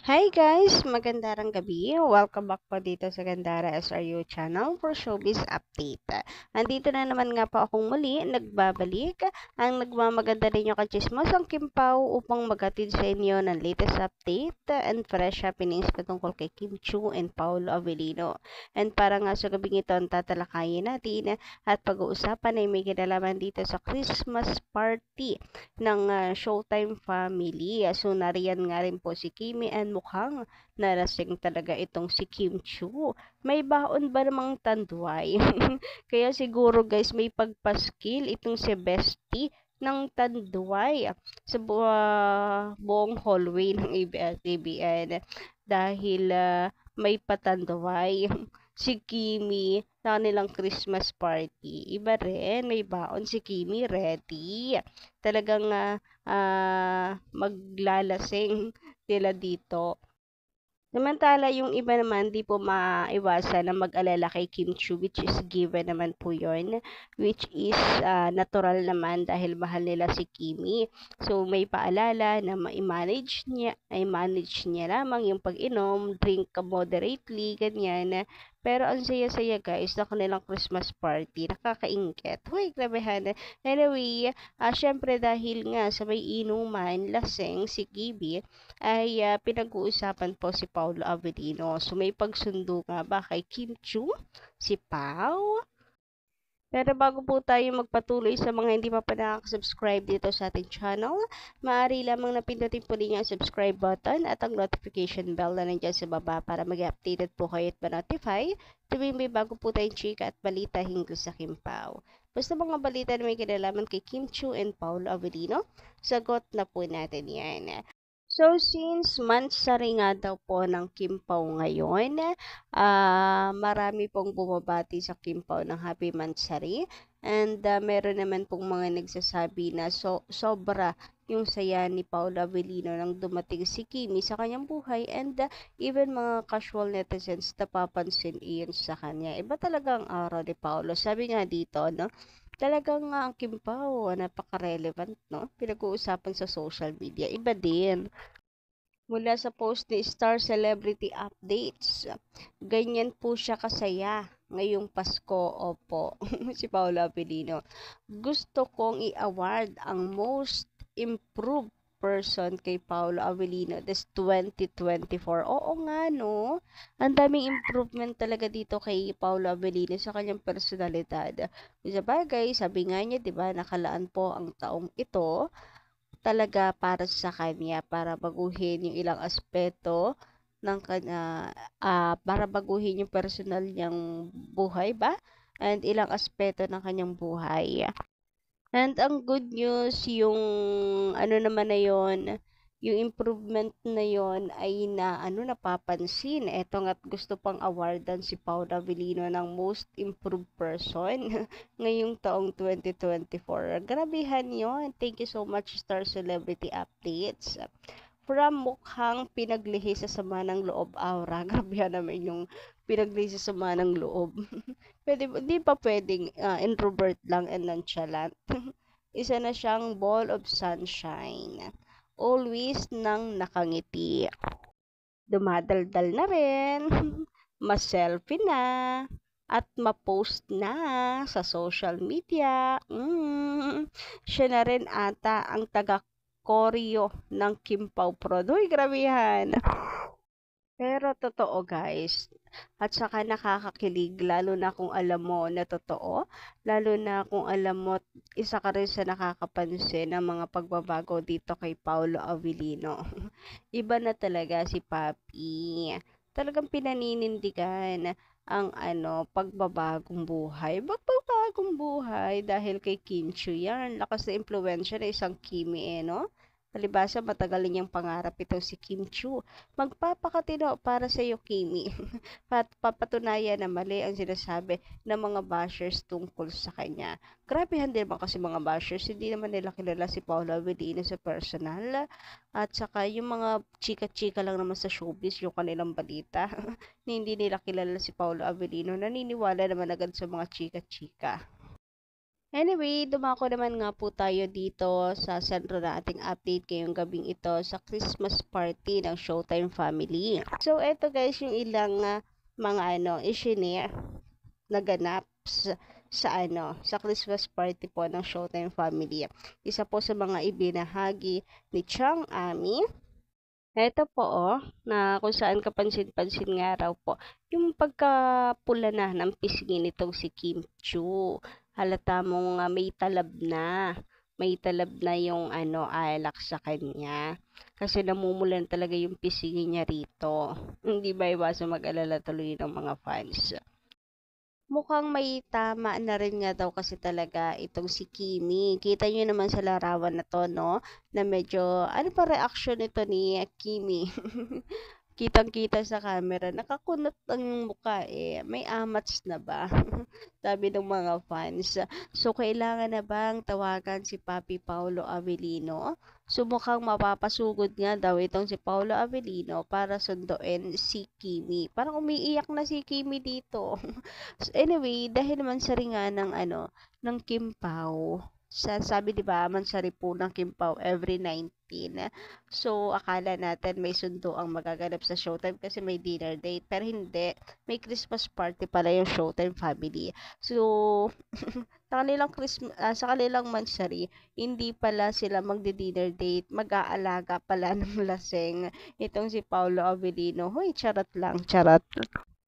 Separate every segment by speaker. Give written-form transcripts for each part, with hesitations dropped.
Speaker 1: Hi guys! Magandang gabi. Welcome back po dito sa Gandara SRU channel for Showbiz Update. Andito na naman nga po akong muli, nagbabalik, ang nagmamaganda rin yung kachismos ang Kimpaw upang magatid sa inyo ng latest update and fresh happenings patungkol kay Kim Chu and Paolo Avellino. And para nga sa gabing ito ang tatalakayin natin at pag-uusapan ay may kinalaman dito sa Christmas party ng Showtime family. So, nariyan nga rin po si Kimi and mukhang narasing talaga itong si Kim Chu. May baon ba namang tanduay? Kaya siguro guys, may pagpaskil itong si Bestie ng tanduay sa buong hallway ng ABS-CBN dahil may patanduay si Kimi sa kanilang Christmas party. Iba rin, may baon si Kimi ready. Talagang maglalasing sila dito. Samantala, yung iba naman, di po maiwasan na mag-alala kay Kim Chu, which is given naman po yun, which is natural naman dahil mahal nila si Kimi. So, may paalala na i-manage niya lamang yung pag-inom, drink moderately, ganyan. Pero ang saya-saya guys, na kanilang Christmas party, nakakaingit. Huy, grabehan. Anyway, syempre dahil nga sa may inuman, laseng si Gibi, ay pinag-uusapan po si Paolo Avellino. So may pagsundo nga ba kay Kim Chu, si Pao? Pero bago po tayo magpatuloy sa mga hindi pa nakaka-subscribe dito sa ating channel, maaari lamang na pindutin po ninyo ang subscribe button at ang notification bell na nandiyan sa baba para mag-updated po kayo at ma-notify tuwing may bago po tayong chika at balita hinggil sa Kim Pao. Basta mga balita na may kinalaman kay Kim Chu and Paolo Avellino, sagot na po natin yan. So, since Mansari nga daw po ng Kimpaw ngayon, marami pong bumabati sa Kimpaw ng Happy Mansari. And meron naman pong mga nagsasabi na sobra yung saya ni Paula Avellino nang dumating si Kimi sa kanyang buhay. And even mga casual netizens napapansin iyon sa kanya. Iba talaga ang araw ni Paolo. Sabi nga dito, no? Talagang ang Kimpaw, napaka-relevant, no? Pinag-uusapan sa social media. Iba din. Mula sa post ni Star Celebrity Updates, ganyan po siya kasaya ngayong Pasko. Opo, si Paula Avellino. Gusto kong i-award ang most improved person kay Paolo Avellino this 2024. Oo nga, no? Ang daming improvement talaga dito kay Paolo Avellino sa kanyang personalidad. Sa bagay, sabi nga niya, di ba, nakalaan po ang taong ito talaga para sa kanya, para baguhin yung ilang aspeto ng kanya, para baguhin yung personal niyang buhay ba? And ilang aspeto ng kanyang buhay. And ang good news, yung ano naman na yon, yung improvement na yon ay napapansin. Eto nga't gusto pang awardan si Paula Avellino ng Most Improved Person ngayong taong 2024. Grabehan yon. Thank you so much, Star Celebrity Updates. From mukhang pinaglihi sa sama ng loob aura. Grabehan naman yung pinaglihi sa sama ng loob. Di pa pwedeng introvert lang and nonchalant. Isa na siyang ball of sunshine. Always nang nakangiti. Dumadaldal na rin. Ma-selfie na. At ma-post na sa social media. Siya na rin ata ang taga-koryo ng Kimpaw Prod. Uy, grabehan. Pero totoo guys, at saka nakakakilig, lalo na kung alam mo na totoo, lalo na kung alam mo, isa ka rin sa nakakapansin ng mga pagbabago dito kay Paolo Avellino. Iba na talaga si Papi. Talagang pinaninindigan ang pagbabagong buhay. Pagbabagong buhay dahil kay Kim Chiu yan. Lakas na impluensya na isang Kimi no? Palibasa, matagal niyang pangarap itong si Kim Chu. Magpapakatino para sa iyo, Kimi. Papatunayan na mali ang sinasabi ng mga bashers tungkol sa kanya. Grabehan din ba kasi mga bashers, hindi naman nila kilala si Paula Avellino sa personal. At saka yung mga chika-chika lang naman sa showbiz, yung kanilang balita. Hindi nila kilala si Paula Avellino. Naniniwala naman agad sa mga chika-chika. Anyway, dumako naman nga po tayo dito sa sentro ng ating update ngayong gabing ito sa Christmas party ng Showtime Family. So, eto guys, yung ilang mga isinare na ganap sa Christmas party po ng Showtime Family. Isa po sa mga ibinahagi ni Chang Ami. Eto po na kung saan kapansin-pansin nga raw po, yung pagkapula na ng pisngi nitong si Kim Chu. Halata mong may talab na yung alak sa kanya. Kasi namumulan talaga yung pisngi niya rito. Hindi ba iwasan mag-alala tuloy ng mga fans. Mukhang may tama na rin nga daw kasi talaga itong si Kimi. Kita nyo naman sa larawan na to, no? Na medyo, ano pa reaction nito ni Kimi? Kitang-kita sa camera, nakakunot lang yung mukha eh. May amats na ba? Sabi ng mga fans. So, kailangan na bang tawagan si Papi Paulo Avellino? So, mukhang mapapasugod nga daw itong si Paulo Avellino para sunduin si Kimi. Parang umiiyak na si Kimi dito. So, anyway, dahil naman sa ringa ng ng Kim Pao, sabi 'di ba, mansari po ng Kim Pao every 19. So, akala natin may sundo ang magaganap sa Showtime kasi may dinner date. Pero hindi. May Christmas party pala yung Showtime family. So, sa kanilang mansari, hindi pala sila magdi-dinner date. Mag-aalaga pala ng laseng. Itong si Paolo Avellino. Hoy, charot lang, charot.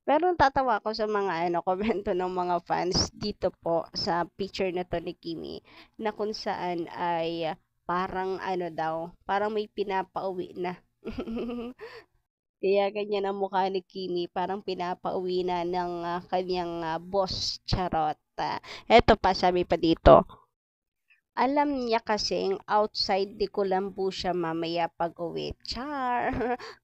Speaker 1: Pero natatawa ako sa mga komento ng mga fans dito po sa picture na to ni Kimi na kung saan ay parang daw, parang may pinapauwi na. Kaya ganyan ang mukha ni Kimi, parang pinapauwi na ng kanyang boss, charot. Eto pa, sabi pa dito. Alam niya kasing outside di Kulambo siya mamaya pag-uwi. Char!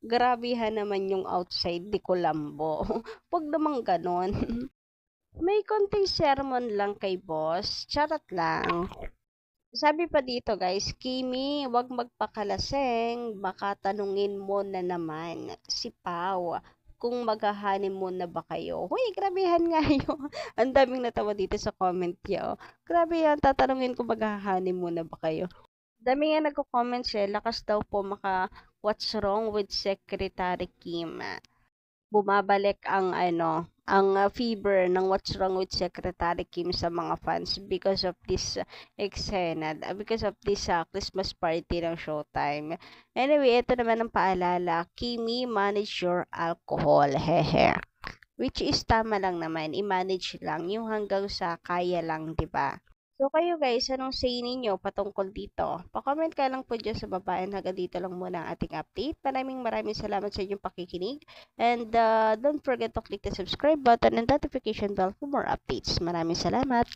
Speaker 1: Grabehan naman yung outside di Kulambo. Huwag naman ganon. May konting sermon lang kay boss. Charot lang. Sabi pa dito guys, Kimi, wag magpakalaseng. Baka tanungin mo na naman si Pau kung magha-honeymoon na ba kayo. Hoy, grabehan nga yun. Ang daming natawa dito sa comment niya. Oh. Grabe yan, tatanungin kung magha-honeymoon na ba kayo. Dami nga nagko-comment siya, lakas daw po what's wrong with Secretary Kim. Bumabalik ang fever ng What's Wrong with Secretary Kim sa mga fans because of this eksena, because of this Christmas party ng Showtime. Anyway, ito naman ang paalala, Kimi, manage your alcohol, hehe. Which is tama lang naman, i-manage lang, yung hanggang sa kaya lang, di ba? So kayo guys, anong say ninyo patungkol dito? Pa-comment ka lang po dyan sa baba and hanggang dito lang muna ang ating update. Maraming salamat sa inyong pakikinig. And don't forget to click the subscribe button and notification bell for more updates. Maraming salamat!